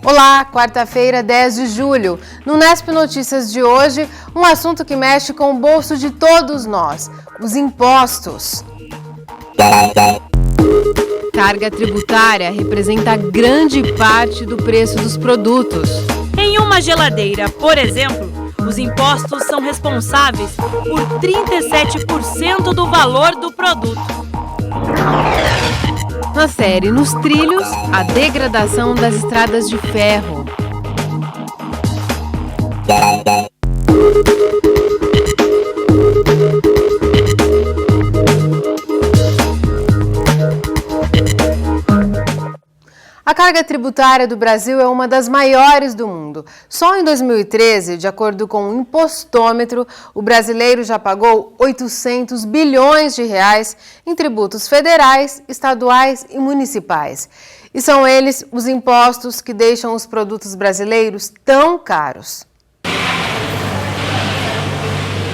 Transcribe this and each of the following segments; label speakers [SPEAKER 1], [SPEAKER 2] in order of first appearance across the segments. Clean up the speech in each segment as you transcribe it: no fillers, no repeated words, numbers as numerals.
[SPEAKER 1] Olá, quarta-feira, 10 de julho. No Nesp Notícias de hoje, um assunto que mexe com o bolso de todos nós, os impostos. Carga tributária representa grande parte do preço dos produtos.
[SPEAKER 2] Em uma geladeira, por exemplo, os impostos são responsáveis por 37% do valor do produto.
[SPEAKER 1] Na série Nos Trilhos, a degradação das estradas de ferro. A carga tributária do Brasil é uma das maiores do mundo. Só em 2013, de acordo com o Impostômetro, o brasileiro já pagou 800 bilhões de reais em tributos federais, estaduais e municipais. E são eles os impostos que deixam os produtos brasileiros tão caros.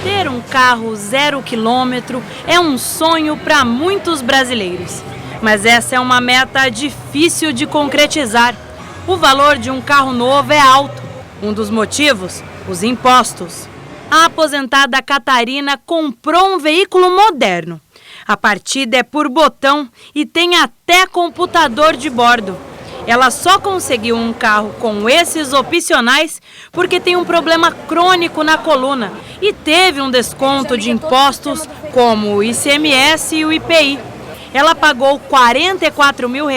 [SPEAKER 2] Ter um carro 0 quilômetro é um sonho para muitos brasileiros. Mas essa é uma meta difícil de concretizar. O valor de um carro novo é alto. Um dos motivos, os impostos. A aposentada Catarina comprou um veículo moderno. A partida é por botão e tem até computador de bordo. Ela só conseguiu um carro com esses opcionais porque tem um problema crônico na coluna e teve um desconto de impostos como o ICMS e o IPI. Ela pagou R$44 mil,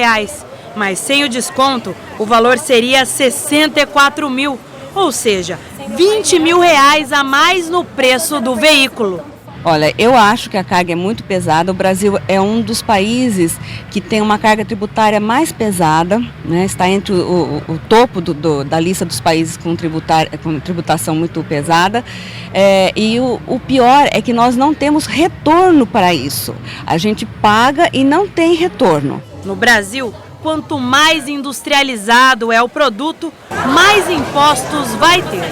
[SPEAKER 2] mas sem o desconto o valor seria R$64 mil, ou seja, R$20 mil a mais no preço do veículo.
[SPEAKER 3] Olha, eu acho que a carga é muito pesada. O Brasil é um dos países que tem uma carga tributária mais pesada, né? Está entre o topo da lista dos países com tributação muito pesada. E o pior é que nós não temos retorno para isso. A gente paga e não tem retorno.
[SPEAKER 2] No Brasil, quanto mais industrializado é o produto, mais impostos vai ter.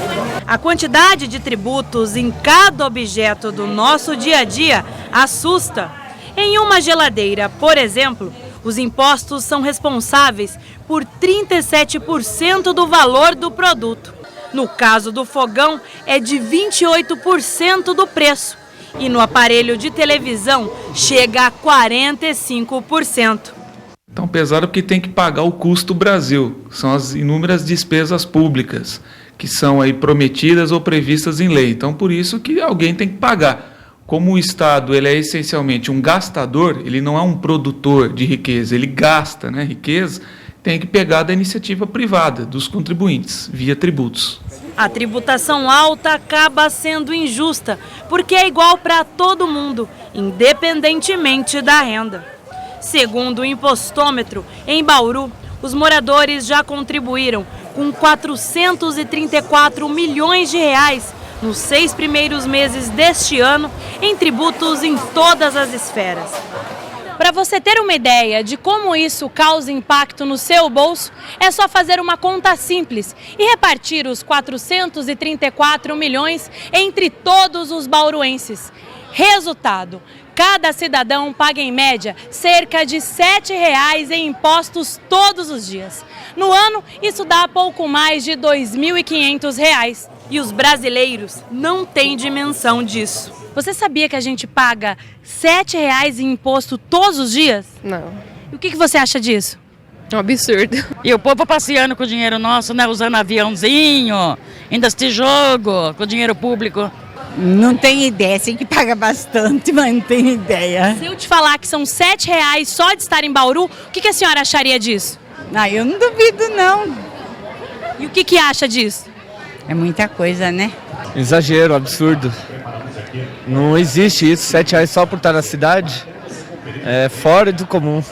[SPEAKER 2] A quantidade de tributos em cada objeto do nosso dia a dia assusta. Em uma geladeira, por exemplo, os impostos são responsáveis por 37% do valor do produto. No caso do fogão, é de 28% do preço. E no aparelho de televisão, chega a 45%.
[SPEAKER 4] Tão pesado porque tem que pagar o custo Brasil. São as inúmeras despesas públicas que são aí prometidas ou previstas em lei. Então, por isso que alguém tem que pagar. Como o Estado ele é essencialmente um gastador, ele não é um produtor de riqueza, ele gasta, né, riqueza, tem que pegar da iniciativa privada, dos contribuintes, via tributos.
[SPEAKER 2] A tributação alta acaba sendo injusta, porque é igual para todo mundo, independentemente da renda. Segundo o Impostômetro, em Bauru, os moradores já contribuíram com R$434 milhões nos 6 primeiros meses deste ano em tributos em todas as esferas. Para você ter uma ideia de como isso causa impacto no seu bolso, é só fazer uma conta simples e repartir os 434 milhões entre todos os bauruenses. Resultado: cada cidadão paga em média cerca de R$ 7,00 em impostos todos os dias. No ano, isso dá pouco mais de R$ 2.500. E os brasileiros não têm dimensão disso. Você sabia que a gente paga R$ 7,00 em imposto todos os dias?
[SPEAKER 1] Não.
[SPEAKER 2] E o que você acha disso?
[SPEAKER 1] É um absurdo.
[SPEAKER 5] E o povo passeando com o dinheiro nosso, né? Usando aviãozinho, indo assistir jogo com o dinheiro público.
[SPEAKER 6] Não tenho ideia, sei que paga bastante, mas não tenho ideia.
[SPEAKER 2] Se eu te falar que são R$ 7,00 só de estar em Bauru, o que a senhora acharia disso?
[SPEAKER 6] Ah, eu não duvido, não.
[SPEAKER 2] E o que acha disso?
[SPEAKER 6] É muita coisa, né?
[SPEAKER 7] Exagero, absurdo. Não existe isso, R$ 7,00 só por estar na cidade. É fora do comum.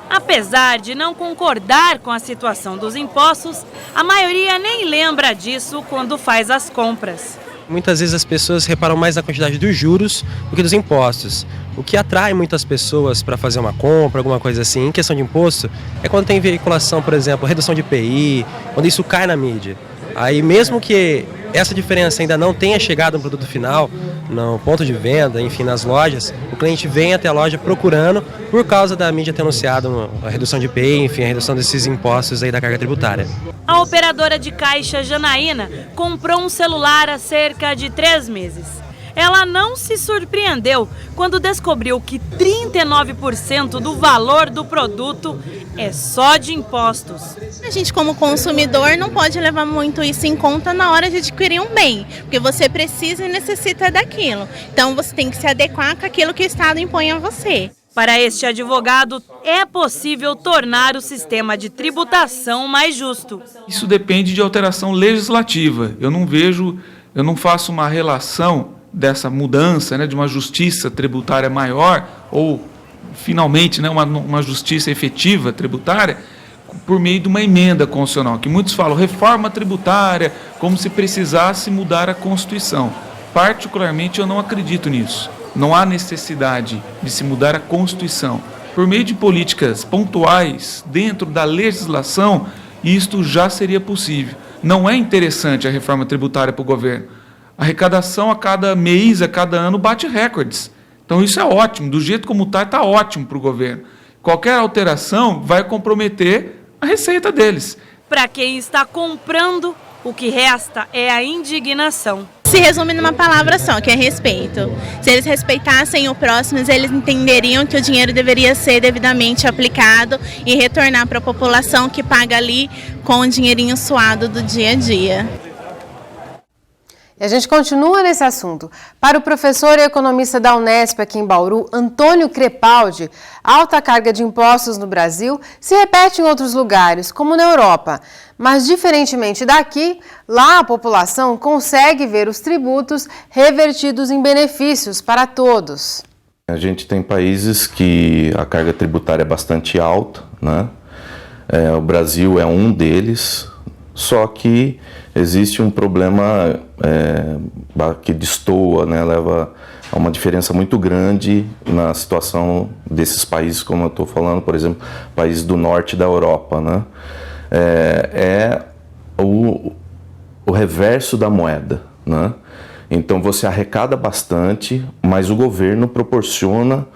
[SPEAKER 2] Apesar de não concordar com a situação dos impostos, a maioria nem lembra disso quando faz as compras.
[SPEAKER 8] Muitas vezes as pessoas reparam mais na quantidade dos juros do que dos impostos. O que atrai muitas pessoas para fazer uma compra, alguma coisa assim, em questão de imposto, é quando tem veiculação, por exemplo, redução de IPI, quando isso cai na mídia. Aí mesmo que essa diferença ainda não tenha chegado no produto final, no ponto de venda, enfim, nas lojas, o cliente vem até a loja procurando por causa da mídia ter anunciado a redução de IPI, enfim, a redução desses impostos aí da carga tributária.
[SPEAKER 2] A operadora de caixa Janaína comprou um celular há cerca de 3 meses. Ela não se surpreendeu quando descobriu que 39% do valor do produto é só de impostos.
[SPEAKER 9] A gente, como consumidor, não pode levar muito isso em conta na hora de adquirir um bem, porque você precisa e necessita daquilo. Então você tem que se adequar com aquilo que o Estado impõe a você.
[SPEAKER 2] Para este advogado, é possível tornar o sistema de tributação mais justo.
[SPEAKER 4] Isso depende de alteração legislativa. Eu não faço uma relação dessa mudança, né, de uma justiça tributária maior ou, finalmente, né, uma justiça efetiva tributária por meio de uma emenda constitucional, que muitos falam reforma tributária, como se precisasse mudar a Constituição. Particularmente, eu não acredito nisso. Não há necessidade de se mudar a Constituição. Por meio de políticas pontuais, dentro da legislação, isto já seria possível. Não é interessante a reforma tributária para o governo. A arrecadação a cada mês, a cada ano, bate recordes. Então isso é ótimo, do jeito como está ótimo para o governo. Qualquer alteração vai comprometer a receita deles.
[SPEAKER 2] Para quem está comprando, o que resta é a indignação.
[SPEAKER 9] Se resume numa palavra só, que é respeito. Se eles respeitassem o próximo, eles entenderiam que o dinheiro deveria ser devidamente aplicado e retornar para a população que paga ali com o dinheirinho suado do dia a dia.
[SPEAKER 1] E a gente continua nesse assunto. Para o professor e economista da Unesp aqui em Bauru, Antônio Crepaldi, a alta carga de impostos no Brasil se repete em outros lugares, como na Europa. Mas, diferentemente daqui, lá a população consegue ver os tributos revertidos em benefícios para todos.
[SPEAKER 10] A gente tem países que a carga tributária é bastante alta, né? O Brasil é um deles, só que existe um problema que destoa, né, leva a uma diferença muito grande na situação desses países, como eu estou falando, por exemplo, países do norte da Europa, né? O reverso da moeda, né? Então você arrecada bastante, mas o governo proporciona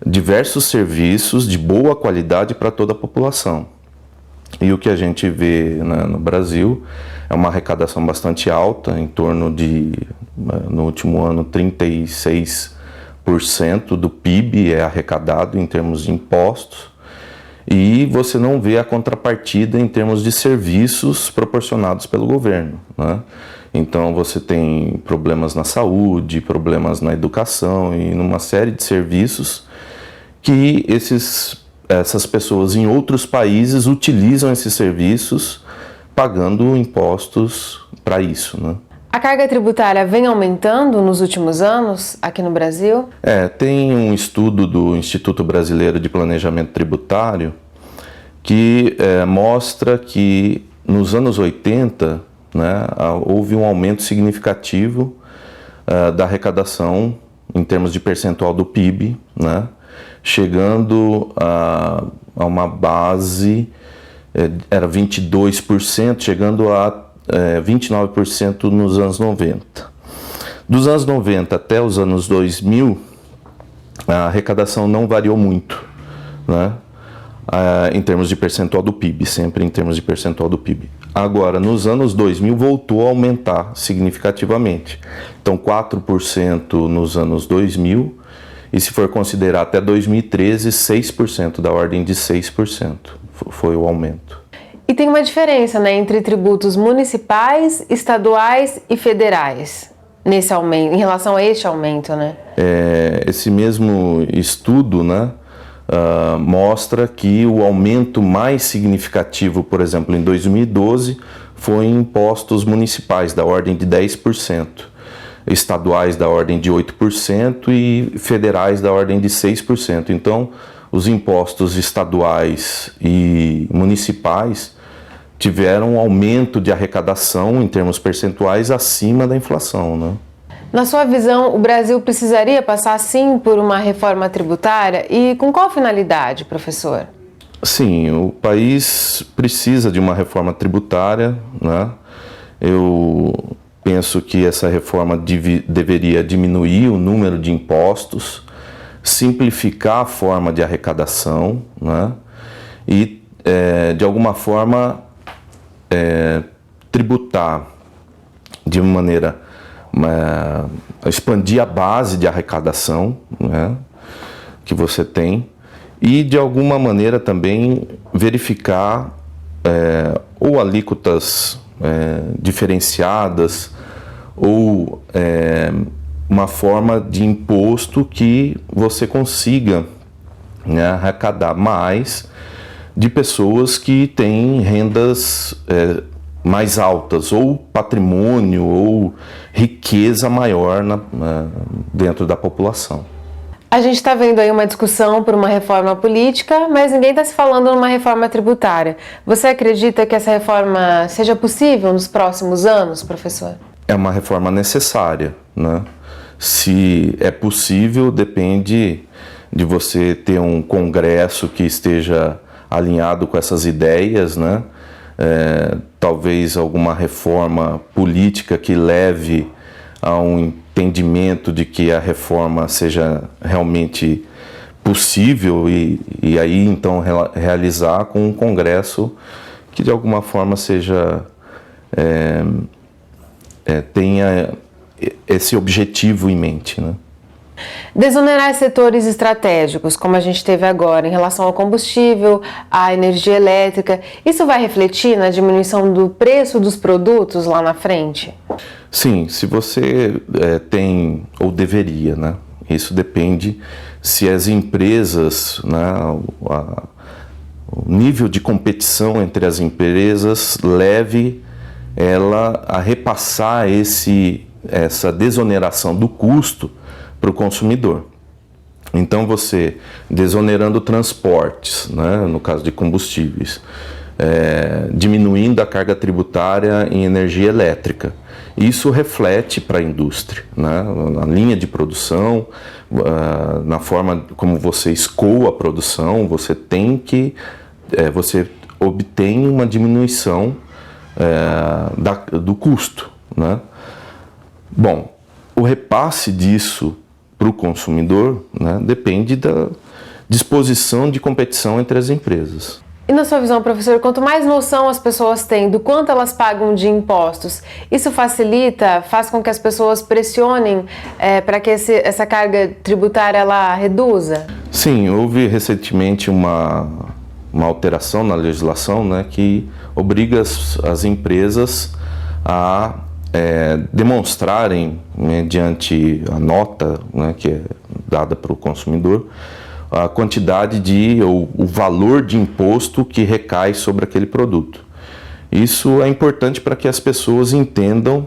[SPEAKER 10] diversos serviços de boa qualidade para toda a população. E o que a gente vê, né, no Brasil é uma arrecadação bastante alta, em torno de, no último ano, 36% do PIB é arrecadado em termos de impostos, e você não vê a contrapartida em termos de serviços proporcionados pelo governo, né? Então você tem problemas na saúde, problemas na educação e numa série de serviços que essas pessoas em outros países utilizam esses serviços pagando impostos para isso, né?
[SPEAKER 1] A carga tributária vem aumentando nos últimos anos aqui no Brasil?
[SPEAKER 10] Tem um estudo do Instituto Brasileiro de Planejamento Tributário que mostra que nos anos 80, né, houve um aumento significativo da arrecadação em termos de percentual do PIB, né, chegando a uma base, era 22%, chegando a 29% nos anos 90. Dos anos 90 até os anos 2000, a arrecadação não variou muito, né, em termos de percentual do PIB, sempre em termos de percentual do PIB. Agora, nos anos 2000, voltou a aumentar significativamente. Então, 4% nos anos 2000, e se for considerar até 2013, 6%, da ordem de 6% foi o aumento.
[SPEAKER 1] E tem uma diferença, né, entre tributos municipais, estaduais e federais, nesse aumento, em relação a este aumento, né?
[SPEAKER 10] Esse mesmo estudo, né, mostra que o aumento mais significativo, por exemplo, em 2012, foi em impostos municipais, da ordem de 10%, estaduais da ordem de 8% e federais da ordem de 6%. Então, os impostos estaduais e municipais tiveram um aumento de arrecadação em termos percentuais acima da inflação, né?
[SPEAKER 1] Na sua visão, o Brasil precisaria passar, sim, por uma reforma tributária? E com qual finalidade, professor?
[SPEAKER 10] Sim, o país precisa de uma reforma tributária, né? Eu penso que essa reforma deveria diminuir o número de impostos, simplificar a forma de arrecadação, né? E, de alguma forma, tributar de uma maneira, expandir a base de arrecadação, né, que você tem, e de alguma maneira também verificar ou alíquotas diferenciadas ou uma forma de imposto que você consiga, né, arrecadar mais de pessoas que têm rendas mais altas, ou patrimônio, ou riqueza maior dentro da população.
[SPEAKER 1] A gente está vendo aí uma discussão por uma reforma política, mas ninguém está se falando numa reforma tributária. Você acredita que essa reforma seja possível nos próximos anos, professor?
[SPEAKER 10] É uma reforma necessária, né? Se é possível, depende de você ter um Congresso que esteja alinhado com essas ideias, né? Talvez alguma reforma política que leve a um entendimento de que a reforma seja realmente possível e aí então realizar com um Congresso que de alguma forma seja tenha esse objetivo em mente, né?
[SPEAKER 1] Desonerar setores estratégicos, como a gente teve agora, em relação ao combustível, à energia elétrica, isso vai refletir na diminuição do preço dos produtos lá na frente?
[SPEAKER 10] Sim, se você tem, ou deveria, né? Isso depende se as empresas, né, o nível de competição entre as empresas leve ela a repassar essa desoneração do custo para o consumidor. Então você, desonerando transportes, né, no caso de combustíveis, diminuindo a carga tributária em energia elétrica, isso reflete para a indústria, né, na linha de produção, na forma como você escoa a produção, você obtém uma diminuição do custo, né? Bom, o repasse disso para o consumidor, né, depende da disposição de competição entre as empresas.
[SPEAKER 1] E na sua visão, professor, quanto mais noção as pessoas têm do quanto elas pagam de impostos, isso faz com que as pessoas pressionem para que essa carga tributária ela reduza?
[SPEAKER 10] Sim, houve recentemente uma alteração na legislação, né, que obriga as empresas a demonstrarem, mediante a nota, né, que é dada para o consumidor, a quantidade ou o valor de imposto que recai sobre aquele produto. Isso é importante para que as pessoas entendam,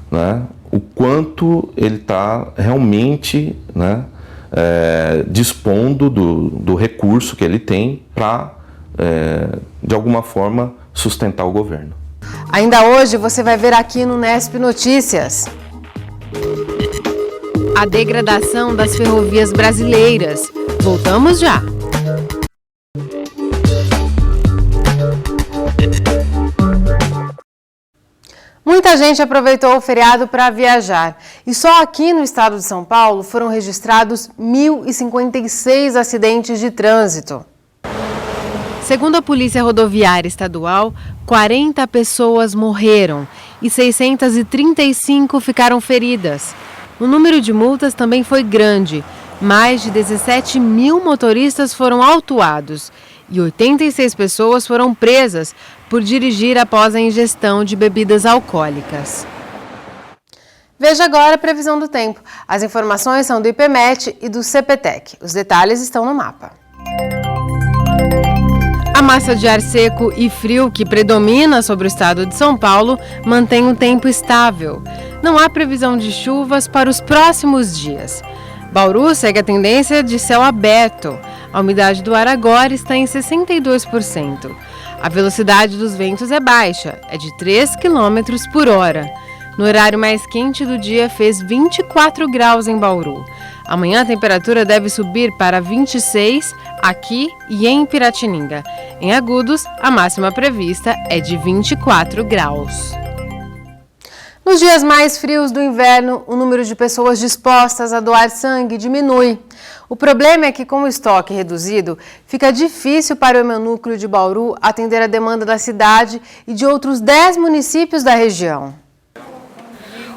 [SPEAKER 10] né, o quanto ele está realmente, né, dispondo do recurso que ele tem para, de alguma forma, sustentar o governo.
[SPEAKER 1] Ainda hoje você vai ver aqui no Nesp Notícias a degradação das ferrovias brasileiras. Voltamos já! Muita gente aproveitou o feriado para viajar e só aqui no estado de São Paulo foram registrados 1.056 acidentes de trânsito. Segundo a Polícia Rodoviária Estadual, 40 pessoas morreram e 635 ficaram feridas. O número de multas também foi grande. Mais de 17 mil motoristas foram autuados e 86 pessoas foram presas por dirigir após a ingestão de bebidas alcoólicas. Veja agora a previsão do tempo. As informações são do IPMET e do CPTEC. Os detalhes estão no mapa. A massa de ar seco e frio que predomina sobre o estado de São Paulo mantém o tempo estável. Não há previsão de chuvas para os próximos dias. Bauru segue a tendência de céu aberto. A umidade do ar agora está em 62%. A velocidade dos ventos é baixa, é de 3 km por hora. No horário mais quente do dia fez 24 graus em Bauru. Amanhã a temperatura deve subir para 26 aqui e em Piratininga. Em Agudos, a máxima prevista é de 24 graus. Nos dias mais frios do inverno, o número de pessoas dispostas a doar sangue diminui. O problema é que, com o estoque reduzido, fica difícil para o Hemonúcleo de Bauru atender a demanda da cidade e de outros 10 municípios da região.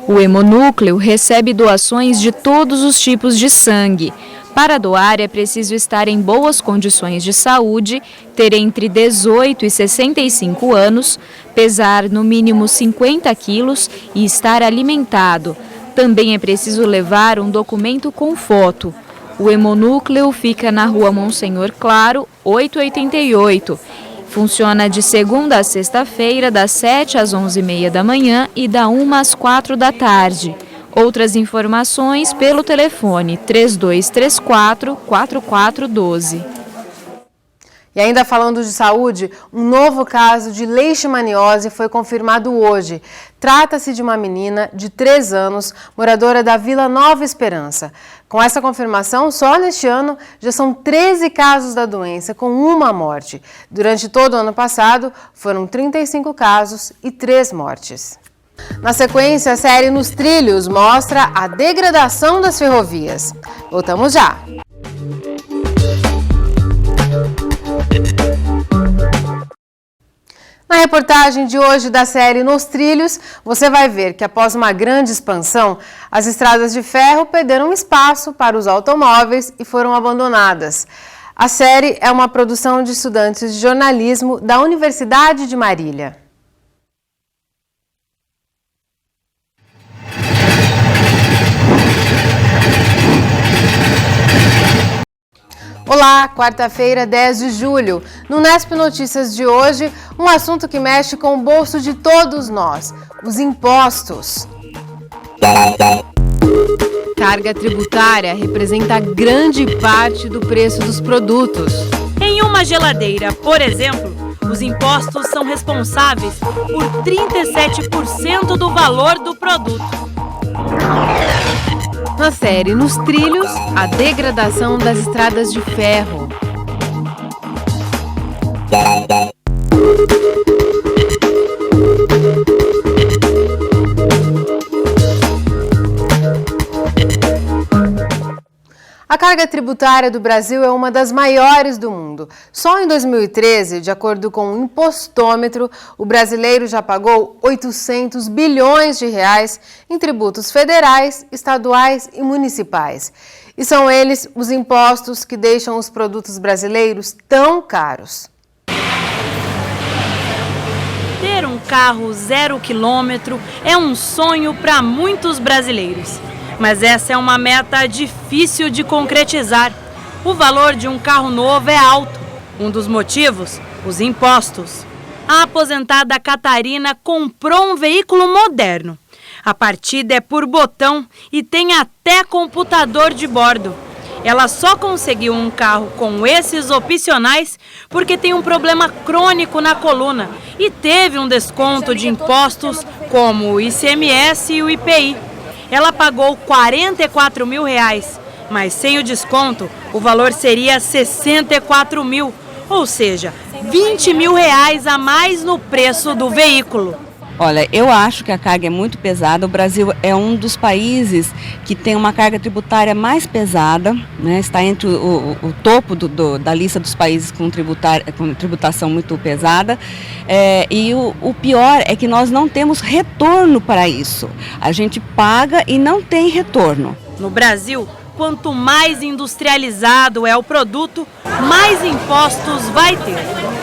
[SPEAKER 11] O Hemonúcleo recebe doações de todos os tipos de sangue. Para doar, é preciso estar em boas condições de saúde, ter entre 18 e 65 anos, pesar no mínimo 50 quilos e estar alimentado. Também é preciso levar um documento com foto. O Hemonúcleo fica na Rua Monsenhor Claro, 888. Funciona de segunda a sexta-feira, das 7 às 11h30 da manhã e da 1 às 4 da tarde. Outras informações pelo telefone 3234-4412.
[SPEAKER 1] E ainda falando de saúde, um novo caso de leishmaniose foi confirmado hoje. Trata-se de uma menina de 3 anos, moradora da Vila Nova Esperança. Com essa confirmação, só neste ano já são 13 casos da doença, com uma morte. Durante todo o ano passado, foram 35 casos e 3 mortes. Na sequência, a série Nos Trilhos mostra a degradação das ferrovias. Voltamos já! Na reportagem de hoje da série Nos Trilhos, você vai ver que após uma grande expansão, as estradas de ferro perderam espaço para os automóveis e foram abandonadas. A série é uma produção de estudantes de jornalismo da Universidade de Marília. Olá, quarta-feira, 10 de julho. No Nesp Notícias de hoje, um assunto que mexe com o bolso de todos nós, os impostos. Carga tributária representa grande parte do preço dos produtos.
[SPEAKER 2] Em uma geladeira, por exemplo, os impostos são responsáveis por 37% do valor do produto.
[SPEAKER 1] Na série Nos Trilhos, a degradação das estradas de ferro. A carga tributária do Brasil é uma das maiores do mundo. Só em 2013, de acordo com o Impostômetro, o brasileiro já pagou 800 bilhões de reais em tributos federais, estaduais e municipais. E são eles os impostos que deixam os produtos brasileiros tão caros.
[SPEAKER 2] Ter um carro 0 quilômetro é um sonho para muitos brasileiros. Mas essa é uma meta difícil de concretizar. O valor de um carro novo é alto. Um dos motivos, os impostos. A aposentada Catarina comprou um veículo moderno. A partida é por botão e tem até computador de bordo. Ela só conseguiu um carro com esses opcionais porque tem um problema crônico na coluna e teve um desconto de impostos como o ICMS e o IPI. Ela pagou R$44 mil, mas sem o desconto o valor seria 64 mil, ou seja, R$20 mil a mais no preço do veículo.
[SPEAKER 3] Olha, eu acho que a carga é muito pesada. O Brasil é um dos países que tem uma carga tributária mais pesada, né? Está entre o topo da lista dos países com tributação muito pesada. E o pior é que nós não temos retorno para isso. A gente paga e não tem retorno.
[SPEAKER 2] No Brasil, quanto mais industrializado é o produto, mais impostos vai ter.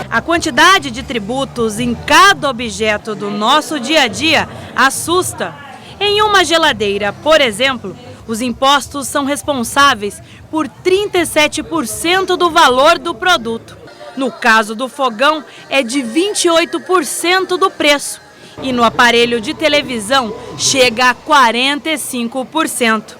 [SPEAKER 2] A quantidade de tributos em cada objeto do nosso dia a dia assusta. Em uma geladeira, por exemplo, os impostos são responsáveis por 37% do valor do produto. No caso do fogão, é de 28% do preço. E no aparelho de televisão, chega a 45%.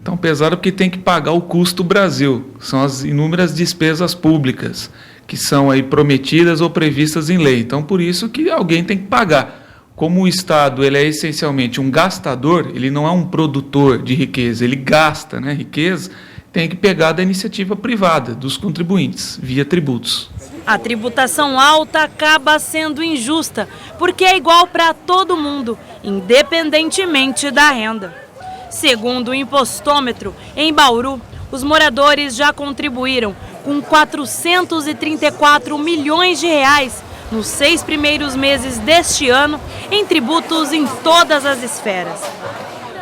[SPEAKER 4] Então, pesado porque tem que pagar o custo Brasil. São as inúmeras despesas públicas que são aí prometidas ou previstas em lei. Então, por isso que alguém tem que pagar. Como o Estado ele é essencialmente um gastador, ele não é um produtor de riqueza, ele gasta, né, riqueza, tem que pegar da iniciativa privada, dos contribuintes, via tributos.
[SPEAKER 2] A tributação alta acaba sendo injusta, porque é igual para todo mundo, independentemente da renda. Segundo o impostômetro, em Bauru, os moradores já contribuíram com 434 milhões de reais nos 6 primeiros meses deste ano em tributos em todas as esferas.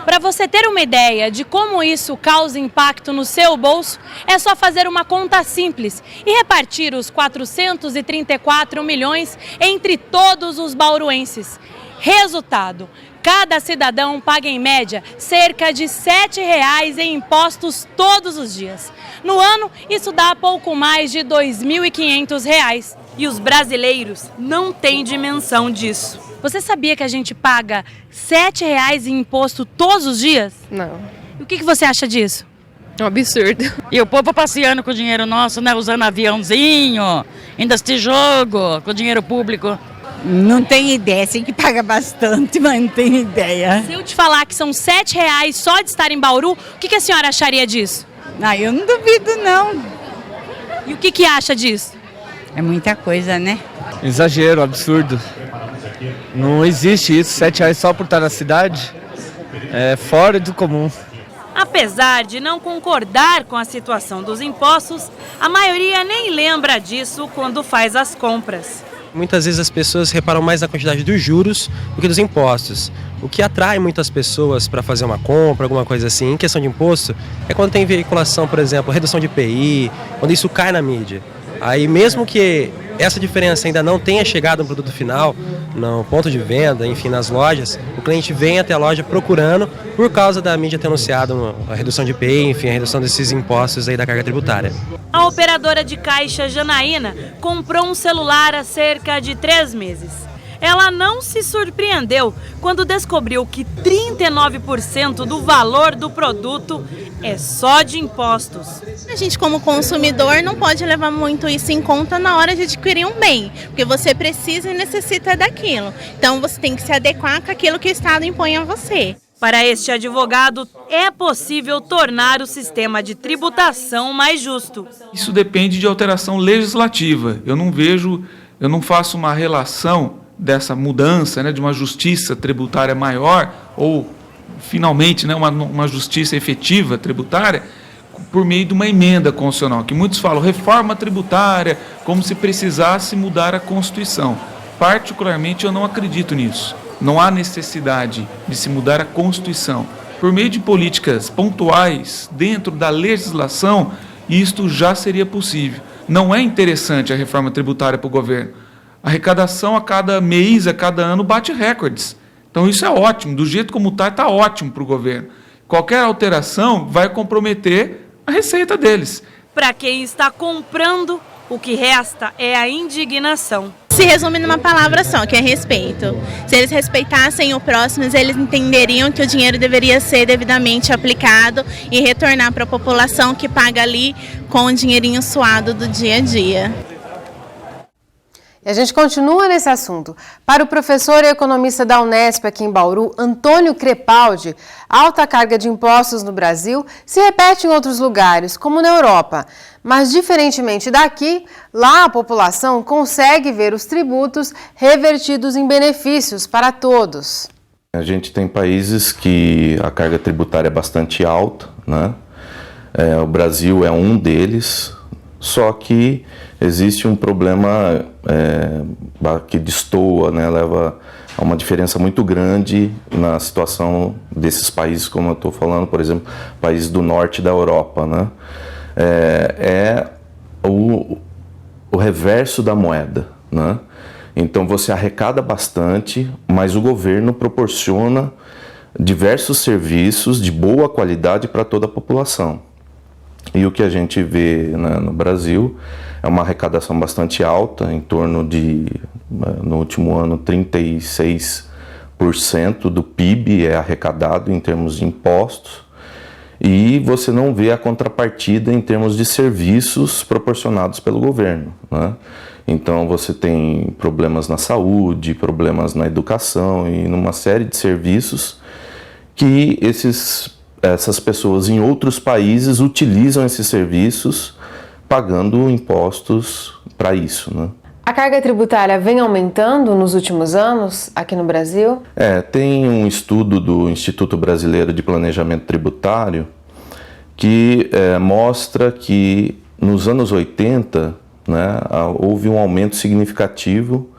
[SPEAKER 2] Para você ter uma ideia de como isso causa impacto no seu bolso, é só fazer uma conta simples e repartir os 434 milhões entre todos os bauruenses. Resultado: cada cidadão paga em média cerca de R$ 7,00 em impostos todos os dias. No ano, isso dá pouco mais de R$ 2.500. E os brasileiros não têm dimensão disso. Você sabia que a gente paga R$ 7,00 em imposto todos os dias?
[SPEAKER 1] Não.
[SPEAKER 2] E o que você acha disso?
[SPEAKER 1] É um absurdo.
[SPEAKER 5] E o povo passeando com o dinheiro nosso, né? Usando aviãozinho, indo assistir jogo com o dinheiro público.
[SPEAKER 6] Não tem ideia, sei que paga bastante, mas não tem ideia.
[SPEAKER 2] Se eu te falar que são R$ 7,00 só de estar em Bauru, o que a senhora acharia disso?
[SPEAKER 6] Eu não duvido, não.
[SPEAKER 2] E o que acha disso?
[SPEAKER 6] É muita coisa, né?
[SPEAKER 7] Exagero, absurdo. Não existe isso, R$ 7,00 só por estar na cidade. É fora do comum.
[SPEAKER 2] Apesar de não concordar com a situação dos impostos, a maioria nem lembra disso quando faz as compras.
[SPEAKER 8] Muitas vezes as pessoas reparam mais na quantidade dos juros do que dos impostos. O que atrai muitas pessoas para fazer uma compra, alguma coisa assim, em questão de imposto, é quando tem veiculação, por exemplo, redução de IPI, quando isso cai na mídia. Aí mesmo que essa diferença ainda não tenha chegado no produto final, no ponto de venda, enfim, nas lojas, o cliente vem até a loja procurando por causa da mídia ter anunciado a redução de IPI, enfim, a redução desses impostos aí da carga tributária.
[SPEAKER 2] A operadora de caixa Janaína comprou um celular há cerca de 3 meses. Ela não se surpreendeu quando descobriu que 39% do valor do produto é só de impostos.
[SPEAKER 9] A gente, como consumidor, não pode levar muito isso em conta na hora de adquirir um bem, porque você precisa e necessita daquilo. Então você tem que se adequar com aquilo que o Estado impõe a você.
[SPEAKER 2] Para este advogado, é possível tornar o sistema de tributação mais justo.
[SPEAKER 4] Isso depende de alteração legislativa. Eu não faço uma relação dessa mudança, né, de uma justiça tributária maior ou, finalmente, né, uma justiça efetiva tributária por meio de uma emenda constitucional, que muitos falam reforma tributária, como se precisasse mudar a Constituição. Particularmente, eu não acredito nisso. Não há necessidade de se mudar a Constituição. Por meio de políticas pontuais, dentro da legislação, isto já seria possível. Não é interessante a reforma tributária para o governo. A arrecadação a cada mês, a cada ano, bate recordes. Então isso é ótimo, do jeito como está ótimo para o governo. Qualquer alteração vai comprometer a receita deles.
[SPEAKER 2] Para quem está comprando, o que resta é a indignação.
[SPEAKER 9] Se resume numa palavra só, que é respeito. Se eles respeitassem o próximo, eles entenderiam que o dinheiro deveria ser devidamente aplicado e retornar para a população que paga ali com o dinheirinho suado do dia a dia.
[SPEAKER 1] E a gente continua nesse assunto. Para o professor e economista da Unesp aqui em Bauru, Antônio Crepaldi, a alta carga de impostos no Brasil se repete em outros lugares, como na Europa. Mas, diferentemente daqui, lá a população consegue ver os tributos revertidos em benefícios para todos.
[SPEAKER 10] A gente tem países que a carga tributária é bastante alta, né? O Brasil é um deles. Só que existe um problema que destoa, né, leva a uma diferença muito grande na situação desses países, como eu estou falando, por exemplo, países do norte da Europa, né? O reverso da moeda, né? Então você arrecada bastante, mas o governo proporciona diversos serviços de boa qualidade para toda a população. E o que a gente vê, né, no Brasil é uma arrecadação bastante alta, em torno de, no último ano, 36% do PIB é arrecadado em termos de impostos, e você não vê a contrapartida em termos de serviços proporcionados pelo governo, né? Então você tem problemas na saúde, problemas na educação e numa série de serviços que essas pessoas em outros países utilizam esses serviços pagando impostos para isso, né?
[SPEAKER 1] A carga tributária vem aumentando nos últimos anos aqui no Brasil?
[SPEAKER 10] Tem um estudo do Instituto Brasileiro de Planejamento Tributário que mostra que nos anos 80, né, houve um aumento significativo